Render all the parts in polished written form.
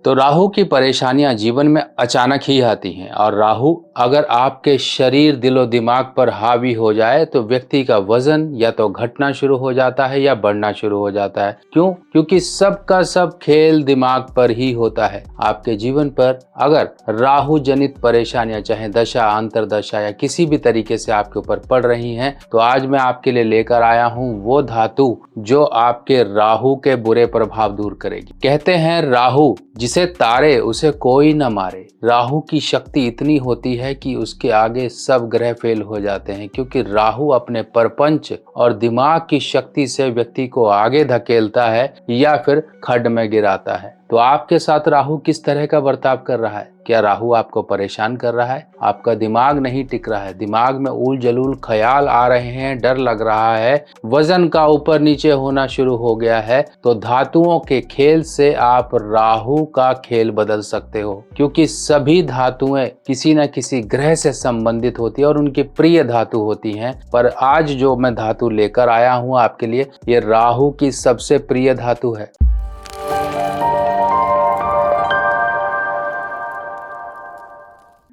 तो राहु की परेशानियां जीवन में अचानक ही आती हैं और राहु अगर आपके शरीर दिलो दिमाग पर हावी हो जाए तो व्यक्ति का वजन या तो घटना शुरू हो जाता है या बढ़ना शुरू हो जाता है। क्यों? क्योंकि सब का सब खेल दिमाग पर ही होता है। आपके जीवन पर अगर राहु जनित परेशानियां चाहे दशा अंतरदशा या किसी भी तरीके से आपके ऊपर पड़ रही हैं तो आज मैं आपके लिए लेकर आया हूं वो धातु जो आपके राहु के बुरे प्रभाव दूर करेगी। कहते हैं राहु जिसे तारे उसे कोई न मारे। राहु की शक्ति इतनी होती है कि उसके आगे सब ग्रह फेल हो जाते हैं, क्योंकि राहु अपने परपंच और दिमाग की शक्ति से व्यक्ति को आगे धकेलता है या फिर खड्ड में गिराता है। तो आपके साथ राहु किस तरह का बर्ताव कर रहा है? क्या राहु आपको परेशान कर रहा है? आपका दिमाग नहीं टिक रहा है, दिमाग में उल जलूल ख्याल आ रहे हैं, डर लग रहा है, वजन का ऊपर नीचे होना शुरू हो गया है, तो धातुओं के खेल से आप राहु का खेल बदल सकते हो। क्योंकि सभी धातुएं किसी न किसी ग्रह से संबंधित होती है और उनकी प्रिय धातु होती हैं। पर आज जो मैं धातु लेकर आया हूं आपके लिए, ये राहु की सबसे प्रिय धातु है।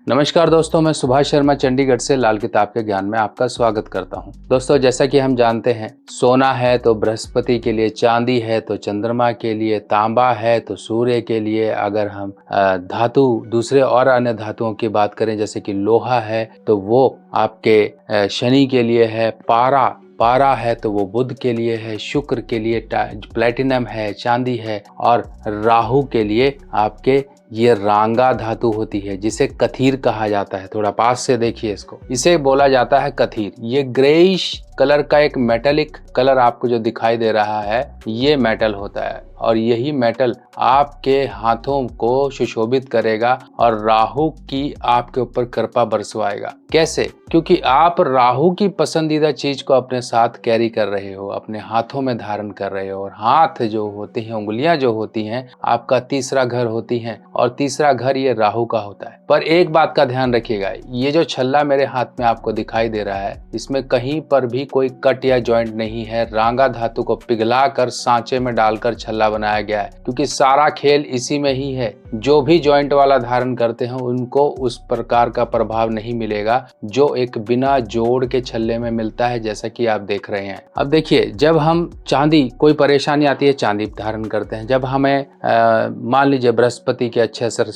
नमस्कार दोस्तों, मैं सुभाष शर्मा चंडीगढ़ से लाल किताब के ज्ञान में आपका स्वागत करता हूं। दोस्तों, जैसा कि हम जानते हैं, सोना है तो बृहस्पति के लिए, चांदी है तो चंद्रमा के लिए, तांबा है तो सूर्य के लिए। अगर हम धातु दूसरे और अन्य धातुओं की बात करें जैसे कि लोहा है तो वो आपके शनि के लिए है, पारा है तो वो बुध के लिए है, शुक्र के लिए प्लेटिनम है, चांदी है, और राहु के लिए आपके ये रांगा धातु होती है जिसे कथीर कहा जाता है। थोड़ा पास से देखिए इसको, इसे बोला जाता है कथीर। ये ग्रेइश कलर का एक मेटेलिक कलर आपको जो दिखाई दे रहा है ये मेटल होता है और यही मेटल आपके हाथों को सुशोभित करेगा और राहु की आपके ऊपर कृपा बरसवाएगा। कैसे? क्योंकि आप राहु की पसंदीदा चीज को अपने साथ कैरी कर रहे हो, अपने हाथों में धारण कर रहे हो। और हाथ जो होते हैं, उंगलियां जो होती हैं, आपका तीसरा घर होती हैं और तीसरा घर ये राहु का होता है। पर एक बात का ध्यान रखिएगा, ये जो छल्ला मेरे हाथ में आपको दिखाई दे रहा है इसमें कहीं पर भी कोई कट या जॉइंट नहीं है। रांगा धातु को पिघला कर सांचे में डालकर छल्ला बनाया गया है, क्योंकि सारा खेल इसी में ही है। जो भी जॉइंट वाला धारण करते हैं उनको उस प्रकार का प्रभाव नहीं मिलेगा जो एक बिना जोड़ के छल्ले में मिलता है, जैसा कि आप देख रहे हैं। अब देखिए, जब हम चांदी, कोई परेशानी आती है, चांदी धारण करते हैं। जब हमें मान लीजिए बृहस्पति के अच्छे असर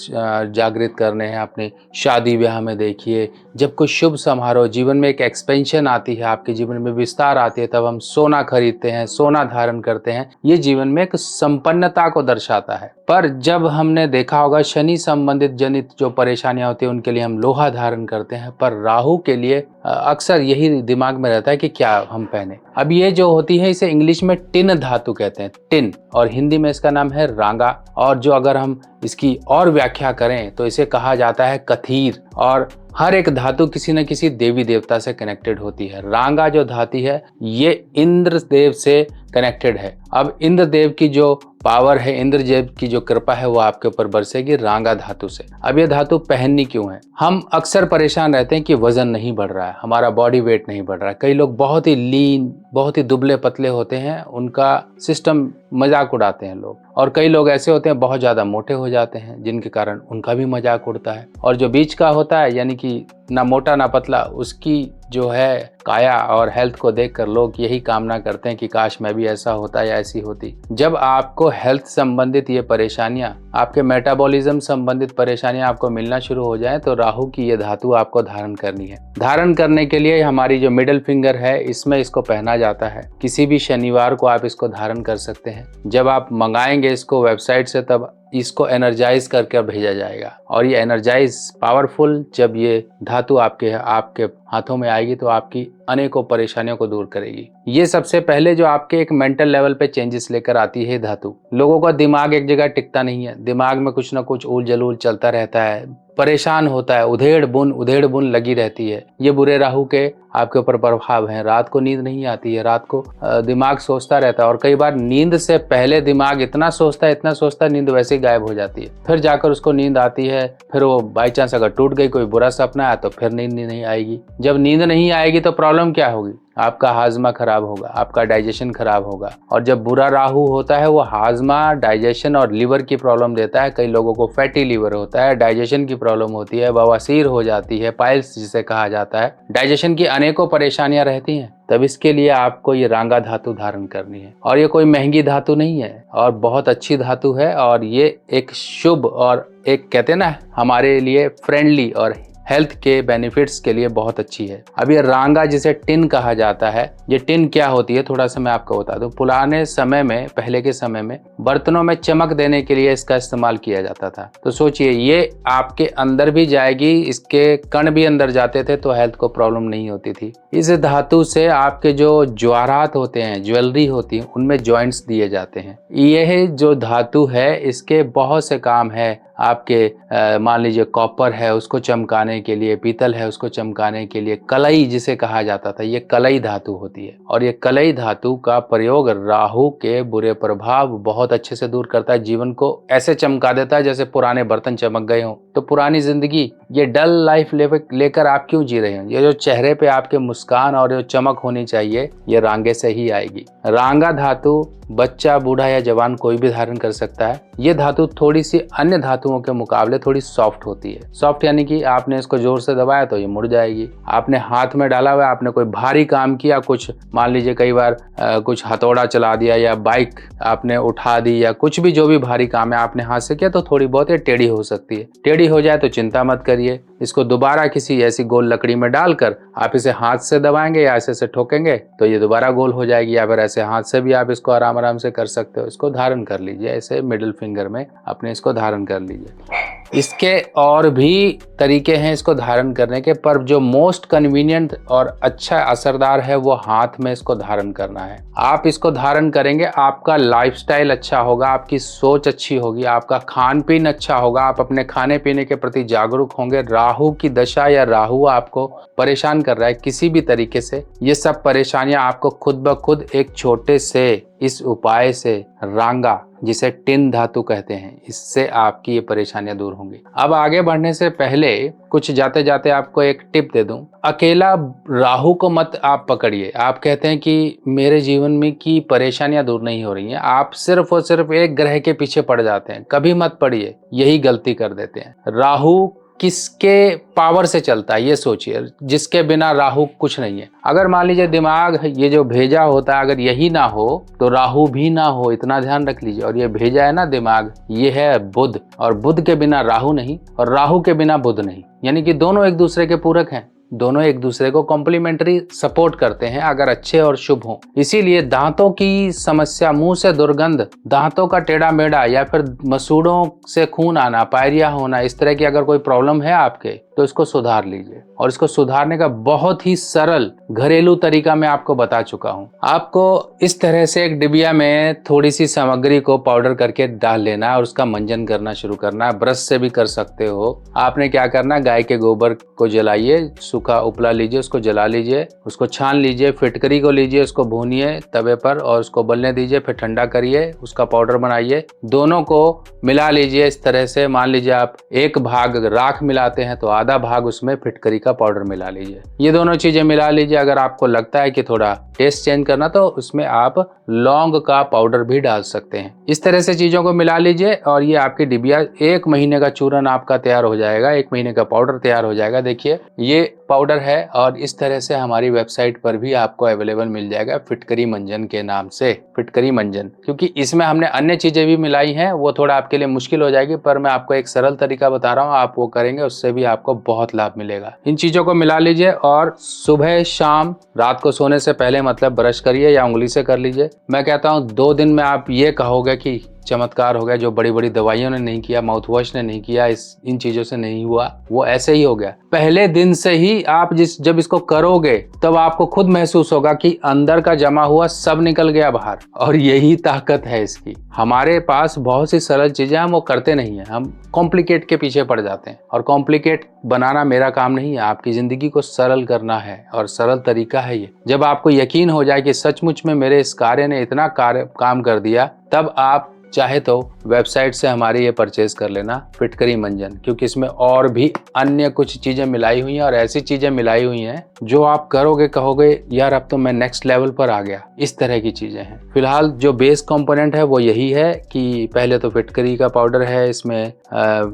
जागृत करने हैं अपनी शादी ब्याह में, देखिए जब कोई शुभ समारोह, जीवन में एक एक्सपेंशन आती है, आपके जीवन में विस्तार आती है, तब हम सोना खरीदते हैं, सोना धारण करते हैं। ये जीवन में एक संपन्नता को दर्शाता है। पर जब हमने देखा होगा शनि संबंधित जनित जो परेशानियां होती है उनके लिए हम लोहा धारण करते हैं, पर राहु के लिए अक्सर यही दिमाग में रहता है कि क्या हम पहने। अब ये जो होती है इसे इंग्लिश में टिन धातु कहते हैं, टिन, और हिंदी में इसका नाम है रांगा। और जो अगर हम इसकी और व्याख्या करें तो इसे कहा जाता है कथीर। और हर एक धातु किसी न किसी देवी देवता से कनेक्टेड होती है। रांगा जो धातु है ये इंद्र देव से कनेक्टेड है। अब इंद्र देव की जो पावर है, इंद्र देव की जो कृपा है वो आपके ऊपर बरसेगी रांगा धातु से। अब ये धातु पहननी क्यों है? हम अक्सर परेशान रहते हैं कि वजन नहीं बढ़ रहा है, हमारा बॉडी वेट नहीं बढ़ रहा है। कई लोग बहुत ही लीन, बहुत ही दुबले पतले होते हैं, उनका सिस्टम मजाक उड़ाते हैं लोग। और कई लोग ऐसे होते हैं बहुत ज्यादा मोटे हो जाते हैं जिनके कारण उनका भी मजाक उड़ता है। और जो बीच का होता है, यानी कि ना मोटा ना पतला, उसकी जो है काया और हेल्थ को देखकर लोग यही कामना करते हैं कि काश मैं भी ऐसा होता या ऐसी होती। जब आपको हेल्थ संबंधित ये परेशानियां, आपके मेटाबॉलिज्म संबंधित परेशानियां आपको मिलना शुरू हो जाएं तो राहु की ये धातु आपको धारण करनी है। धारण करने के लिए हमारी जो मिडिल फिंगर है इसमें इसको पहना जाता है। किसी भी शनिवार को आप इसको धारण कर सकते हैं। जब आप मंगाएंगे इसको वेबसाइट से तब इसको एनर्जाइज करके भेजा जाएगा। और ये एनर्जाइज पावरफुल जब ये धातु आपके हाथों में आएगी तो आपकी अनेकों परेशानियों को दूर करेगी। ये सबसे पहले जो आपके एक मेंटल लेवल पे चेंजेस लेकर आती है धातु। लोगों का दिमाग एक जगह टिकता नहीं है, दिमाग में कुछ ना कुछ उल जलूल चलता रहता है, परेशान होता है, उधेड़ बुन लगी रहती है। ये बुरे राहु के आपके ऊपर प्रभाव है। रात को नींद नहीं आती है, रात को दिमाग सोचता रहता है और कई बार नींद से पहले दिमाग इतना सोचता है नींद वैसे ही गायब हो जाती है। फिर जाकर उसको नींद आती है, फिर वो बाई चांस अगर टूट गई, कोई बुरा सपना आया तो फिर नींद नहीं आएगी। जब नींद नहीं आएगी तो प्रॉब्लम क्या होगी? आपका हाजमा खराब होगा, आपका डाइजेशन खराब होगा। और जब बुरा राहु होता है वो हाजमा, डाइजेशन और लीवर की प्रॉब्लम देता है। कई लोगों को फैटी लीवर होता है, डाइजेशन की प्रॉब्लम होती है, बवासीर हो जाती है, पाइल्स जिसे कहा जाता है, डाइजेशन की अनेकों परेशानियां रहती हैं। तब इसके लिए आपको ये रांगा धातु धारण करनी है। और ये कोई महंगी धातु नहीं है और बहुत अच्छी धातु है। और ये एक शुभ और एक कहते हैं ना हमारे लिए फ्रेंडली और हेल्थ के बेनिफिट्स के लिए बहुत अच्छी है। अब ये रांगा जिसे टिन कहा जाता है, ये टिन क्या होती है थोड़ा सा मैं आपको बता दूं। पुराने समय में, पहले के समय में बर्तनों में चमक देने के लिए इसका इस्तेमाल किया जाता था। तो सोचिए ये आपके अंदर भी जाएगी, इसके कण भी अंदर जाते थे तो हेल्थ को प्रॉब्लम नहीं होती थी। इस धातु से आपके जो ज्वारात होते हैं, ज्वेलरी होती है, उनमें जॉइंट्स दिए जाते हैं। यह जो धातु है इसके बहुत से काम है। आपके मान लीजिए कॉपर है उसको चमकाने के लिए, पीतल है उसको चमकाने के लिए, कलई जिसे कहा जाता था, ये कलई धातु होती है। और ये कलई धातु का प्रयोग राहु के बुरे प्रभाव बहुत अच्छे से दूर करता है। जीवन को ऐसे चमका देता है जैसे पुराने बर्तन चमक गए हों। तो पुरानी जिंदगी, ये डल लाइफ लेकर आप क्यों जी रहे हो? ये जो चेहरे पे आपके मुस्कान और जो चमक होनी चाहिए, ये रांगे से ही आएगी। रांगा धातु बच्चा, बूढ़ा या जवान कोई भी धारण कर सकता है। ये धातु थोड़ी सी अन्य धातुओं के मुकाबले थोड़ी सॉफ्ट होती है। सॉफ्ट यानी कि आपने इसको जोर से दबाया तो ये मुड़ जाएगी। आपने हाथ में डाला हुआ, आपने कोई भारी काम किया, कुछ मान लीजिए कई बार कुछ हथौड़ा चला दिया या बाइक आपने उठा दी या कुछ भी जो भी भारी काम है आपने हाथ से किया, तो थोड़ी बहुत ये टेढ़ी हो सकती है। टेढ़ी हो जाए तो चिंता मत करिए, इसको दोबारा किसी ऐसी गोल लकड़ी में डालकर आप इसे हाथ से दबाएंगे या ऐसे ठोकेंगे तो ये दोबारा गोल हो जाएगी। या फिर ऐसे हाथ से भी आप इसको आराम से कर सकते हो। इसको धारण कर लीजिए, ऐसे मिडिल फिंगर में अपने इसको धारण कर लीजिए। इसके और भी तरीके हैं इसको धारण करने के, पर जो मोस्ट कन्वीनियंट और अच्छा असरदार है वो हाथ में इसको धारण करना है। आप इसको धारण करेंगे, आपका लाइफस्टाइल अच्छा होगा, आपकी सोच अच्छी होगी, आपका खान पीन अच्छा होगा, आप अपने खाने पीने के प्रति जागरूक होंगे। राहु की दशा या राहु आपको परेशान कर रहा है किसी भी तरीके से, ये सब परेशानियां आपको खुद ब खुद एक छोटे से इस उपाय से, रांगा जिसे टिन धातु कहते हैं, इससे आपकी ये परेशानियां दूर होंगी। अब आगे बढ़ने से पहले कुछ जाते जाते आपको एक टिप दे दूं। अकेला राहु को मत आप पकड़िए। आप कहते हैं कि मेरे जीवन में की परेशानियां दूर नहीं हो रही हैं, आप सिर्फ और सिर्फ एक ग्रह के पीछे पड़ जाते हैं। कभी मत पड़िए, यही गलती कर देते हैं। राहु किसके पावर से चलता है ये सोचिए, जिसके बिना राहु कुछ नहीं है। अगर मान लीजिए दिमाग, ये जो भेजा होता है, अगर यही ना हो तो राहु भी ना हो, इतना ध्यान रख लीजिए। और ये भेजा है ना दिमाग, ये है बुध, और बुध के बिना राहु नहीं और राहु के बिना बुध नहीं। यानी कि दोनों एक दूसरे के पूरक हैं, दोनों एक दूसरे को कॉम्प्लीमेंट्री सपोर्ट करते हैं अगर अच्छे और शुभ हों। इसीलिए दांतों की समस्या, मुंह से दुर्गंध, दांतों का टेढ़ा मेढ़ा या फिर मसूड़ों से खून आना, पायरिया होना, इस तरह की अगर कोई प्रॉब्लम है आपके तो इसको सुधार लीजिए। और इसको सुधारने का बहुत ही सरल घरेलू तरीका मैं आपको बता चुका हूं। आपको इस तरह से एक डिबिया में थोड़ी सी सामग्री को पाउडर करके डाल लेना है और उसका मंजन करना शुरू करना है। ब्रश से भी कर सकते हो। आपने क्या करना, गाय के गोबर को जलाइए, सूखा उपला लीजिए, उसको जला लीजिए, उसको छान लीजिए, फिटकरी को लीजिए, उसको भूनिए तवे पर और उसको उबलने दीजिए, फिर ठंडा करिए, उसका पाउडर बनाइए, दोनों को मिला लीजिए। इस तरह से मान लीजिए आप एक भाग राख मिलाते हैं तो आधा भाग उसमें फिटकरी का पाउडर मिला लीजिए। ये दोनों चीजें मिला लीजिए। अगर आपको लगता है कि थोड़ा टेस्ट चेंज करना तो उसमें आप लौंग का पाउडर भी डाल सकते हैं। इस तरह से चीजों को मिला लीजिए और ये आपकी डिबिया 1 महीने का चूरन आपका तैयार हो जाएगा, 1 महीने का पाउडर तैयार हो जाएगा। देखिए ये पाउडर है और इस तरह से हमारी वेबसाइट पर भी आपको अवेलेबल मिल जाएगा फिटकरी मंजन के नाम से, फिटकरी मंजन। क्योंकि इसमें हमने अन्य चीजें भी मिलाई हैं, वो थोड़ा आपके लिए मुश्किल हो जाएगी, पर मैं आपको एक सरल तरीका बता रहा हूँ, आप वो करेंगे उससे भी आपको बहुत लाभ मिलेगा। इन चीजों को मिला लीजिए और सुबह शाम रात को सोने से पहले मतलब ब्रश करिए या उंगली से कर लीजिए। मैं कहता हूँ 2 दिन में आप ये कहोगे कि चमत्कार हो गया। जो बड़ी बड़ी दवाइयों ने नहीं किया, माउथ वॉश ने नहीं किया, इन चीजों से नहीं हुआ, वो ऐसे ही हो गया। पहले दिन से ही आप जब इसको करोगे तब आपको खुद महसूस होगा कि अंदर का जमा हुआ सब निकल गया बाहर। और यही ताकत है इसकी। हमारे पास बहुत सी सरल चीजें हम वो करते नहीं है, हम कॉम्प्लिकेट के पीछे पड़ जाते हैं। और कॉम्प्लिकेट बनाना मेरा काम नहीं है, आपकी जिंदगी को सरल करना है और सरल तरीका है ये। जब आपको यकीन हो जाए कि सचमुच में मेरे इस कार्य ने इतना काम कर दिया, तब आप चाहे तो वेबसाइट से हमारे ये परचेज कर लेना फिटकरी मंजन, क्योंकि इसमें और भी अन्य कुछ चीजें मिलाई हुई हैं और ऐसी चीजें मिलाई हुई हैं जो आप करोगे कहोगे यार अब तो मैं नेक्स्ट लेवल पर आ गया। इस तरह की चीजें हैं। फिलहाल जो बेस कंपोनेंट है वो यही है कि पहले तो फिटकरी का पाउडर है, इसमें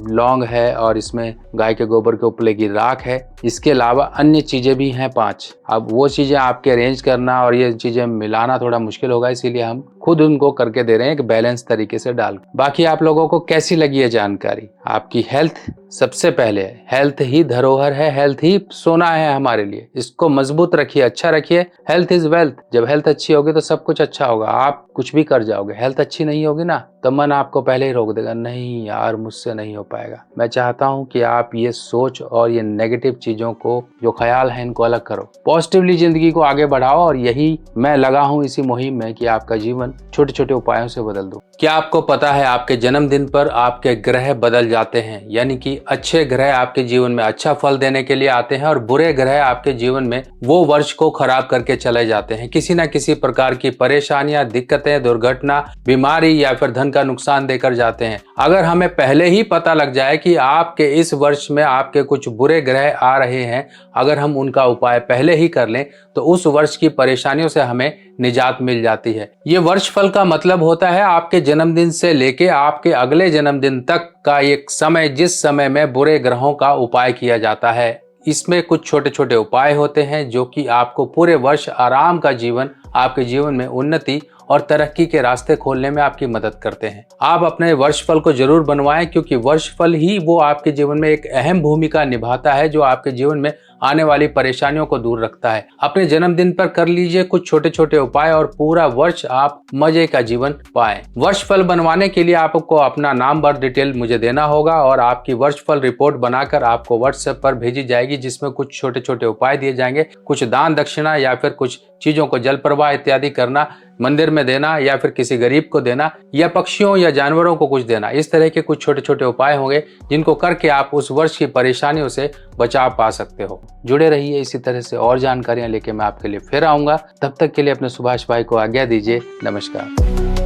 लौंग है और इसमें गाय के गोबर के उपले की राख है। इसके अलावा अन्य चीजें भी हैं 5। अब वो चीजें आपके अरेंज करना और ये चीजें मिलाना थोड़ा मुश्किल होगा, इसीलिए हम खुद उनको करके दे रहे हैं एक बैलेंस तरीके से डाल। बाकी आप लोगों को कैसी लगी है जानकारी? आपकी हेल्थ सबसे पहले है, हेल्थ ही धरोहर है, हेल्थ ही सोना है हमारे लिए। इसको मजबूत रखिए, अच्छा रखिए। Health is wealth. जब हेल्थ अच्छी होगी तो सब कुछ अच्छा होगा, आप कुछ भी कर जाओगे। हेल्थ अच्छी नहीं होगी ना तो मन आपको पहले ही रोक देगा, नहीं यार मुझसे नहीं हो पाएगा। मैं चाहता हूं कि आप ये सोच और ये नेगेटिव चीजों को, जो ख्याल है, इनको अलग करो, पॉजिटिवली जिंदगी को आगे बढ़ाओ। और यही मैं लगा हूं इसी मुहिम में कि आपका जीवन छोटे छोटे उपायों से बदल दो। क्या आपको पता है आपके जन्मदिन पर आपके ग्रह बदल जाते हैं, यानी कि अच्छे ग्रह आपके जीवन में अच्छा फल देने के लिए आते हैं और बुरे ग्रह आपके जीवन में वो वर्ष को खराब करके चले जाते हैं। किसी न किसी प्रकार की परेशानियां, दिक्कतें, दुर्घटना, बीमारी या फिर धन का नुकसान देकर जाते हैं। अगर हमें पहले ही पता लग जाए कि आपके इस वर्ष में आपके कुछ बुरे ग्रह आ रहे हैं, अगर हम उनका उपाय पहले ही कर लें तो उस वर्ष की परेशानियों से हमें निजात मिल जाती है। ये वर्ष फल का मतलब होता है आपके जन्मदिन से लेके आपके अगले जन्मदिन तक का एक समय, जिस समय में बुरे ग्रहों का उपाय किया जाता है। इसमें कुछ छोटे छोटे उपाय होते हैं जो कि आपको पूरे वर्ष आराम का जीवन, आपके जीवन में उन्नति और तरक्की के रास्ते खोलने में आपकी मदद करते हैं। आप अपने वर्ष फल को जरूर बनवाएं, क्योंकि वर्ष फल ही वो आपके जीवन में एक अहम भूमिका निभाता है जो आपके जीवन में आने वाली परेशानियों को दूर रखता है। अपने जन्मदिन पर कर लीजिए कुछ छोटे छोटे उपाय और पूरा वर्ष आप मजे का जीवन पाएं। वर्ष फल बनवाने के लिए आपको अपना नाम, बर्थ डिटेल मुझे देना होगा और आपकी वर्ष फल रिपोर्ट बनाकर आपको व्हाट्सएप पर भेजी जाएगी, जिसमें कुछ छोटे छोटे उपाय दिए जाएंगे। कुछ दान दक्षिणा या फिर कुछ चीजों को जल प्रवाह इत्यादि करना, मंदिर में देना या फिर किसी गरीब को देना या पक्षियों या जानवरों को कुछ देना। इस तरह के कुछ छोटे छोटे उपाय होंगे जिनको करके आप उस वर्ष की परेशानियों से बचाव पा सकते हो। जुड़े रहिए इसी तरह से और जानकारियां लेके मैं आपके लिए फिर आऊंगा। तब तक के लिए अपने सुभाष भाई को आज्ञा दीजिए। नमस्कार।